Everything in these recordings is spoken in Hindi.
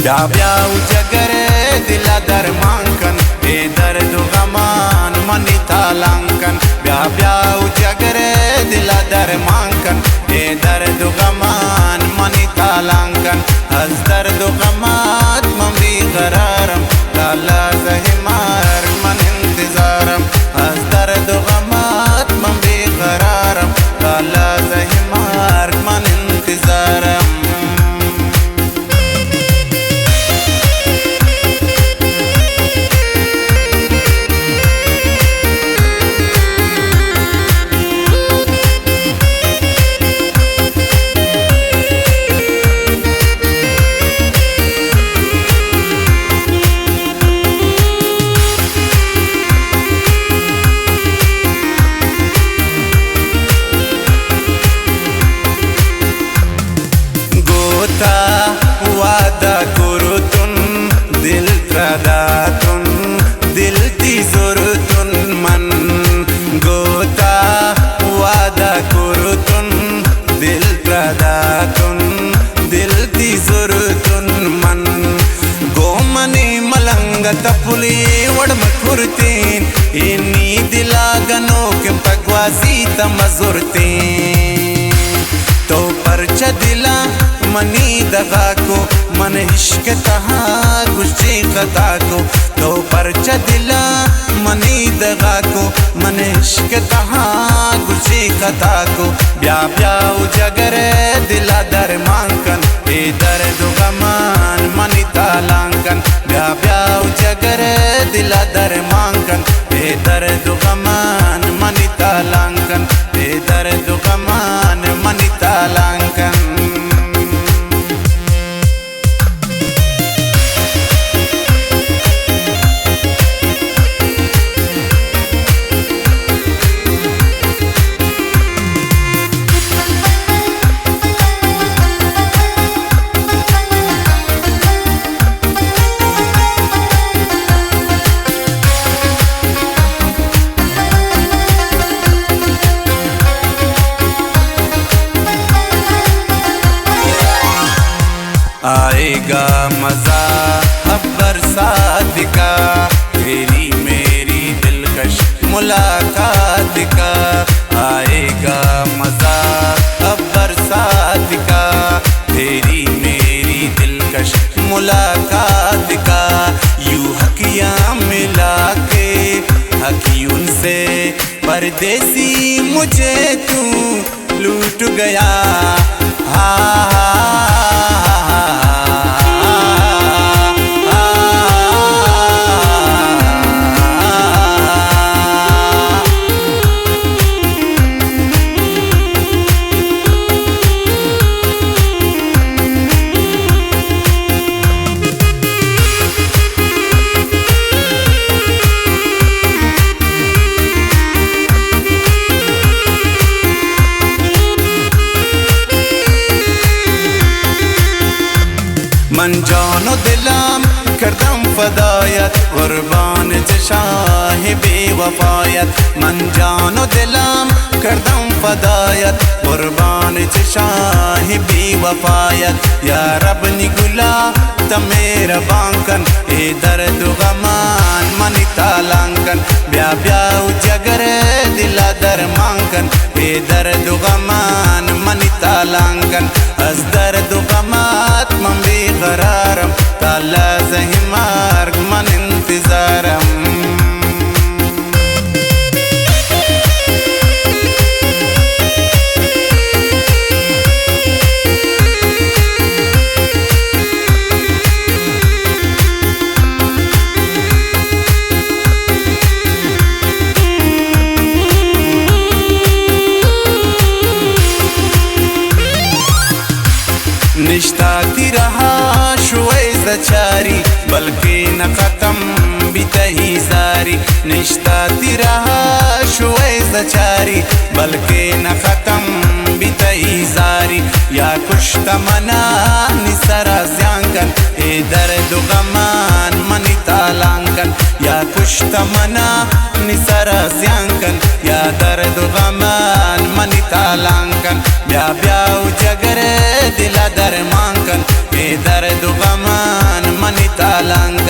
ब्या ब्या उजगरे दिला दरमांकन ए दर्द गमान मनी तालांकन ब्या ब्या उजगरे दिला दरमांकन ए दर्द गमान मनी तालांकन हज दर्द गमात ममी गरारम लाला जहिमार मन इंतजारम हज दर्द गमात ममी गरारम लाला जहिमार मन इंतजारम वादा कुरुतुन दिल त्रदातुन दिल ती जुरुतुन मन गोता वादा कुरुतुन दिल त्रदातुन दिल ती जुरुतुन मन गोमनी मलंग तपुली वडम कुर्तीन इन्नी दिलागनो के पगवासी तमजुरतीन तो परच दिला मनी दगा को मन इश्क तहा गुस्से कता को तो परच दिला मनी दगा को मन इश्क तहा गुस्से कता को ब्या ब्या उजगरे दिला दरमांकन ए दर्द गमान मनी तालांकन ब्या ब्या उजगरे दिला दरमांकन ए दर्द गमान मनी तालांकन ए दर्द गमान मनी तालांकन आएगा मजा अब बरसात का तेरी मेरी दिलकश मुलाकात का आएगा मजा अब बरसात का तेरी मेरी दिलकश मुलाकात का यूं हकियां मिला के हकियों से परदेसी मुझे तू लूट गया मन जानो दिलाम करदम फदायत कुर्बान जशाह बेवफायत मन जानो दिलाम करदम फदायत कुर्बान जशाह बेवफायत या रब निगुला तमेरा बांकन ए दर्द गमान मनी तालांकन ब्या ब्या उजगरे दिला दरमांकन ए दर्द गमान मनी तालांकन अज दर्द गमात मम्मी गरारम ताला जहिमार मन इंतजारम निश्ता की रहा शुए जचारी बल्कि न खत्म बितही जारी निश्ता की रहा शुए जचारी बल्कि न खत्म बितही जारी या कुछ तमना निसरा ज्यांकन ए दर्द गमान मनी तालांकन या कुछ तमना निसरा ज्यांकन या दर्द गमान मनी तालांकन ब्या ब्या उजगरे दिला दरमांकन ए दर्द गमान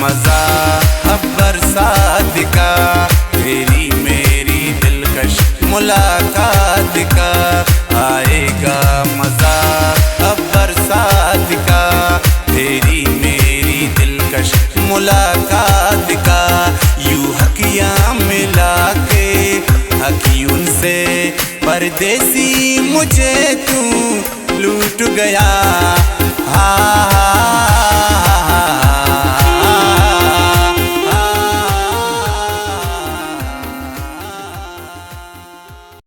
मजा अब बरसात का तेरी मेरी दिलकश मुलाकात का आएगा मजा अब बरसात का तेरी मेरी दिलकश मुलाकात का यूं हकियां मिला के हकियों से परदेसी मुझे तू लूट गया हा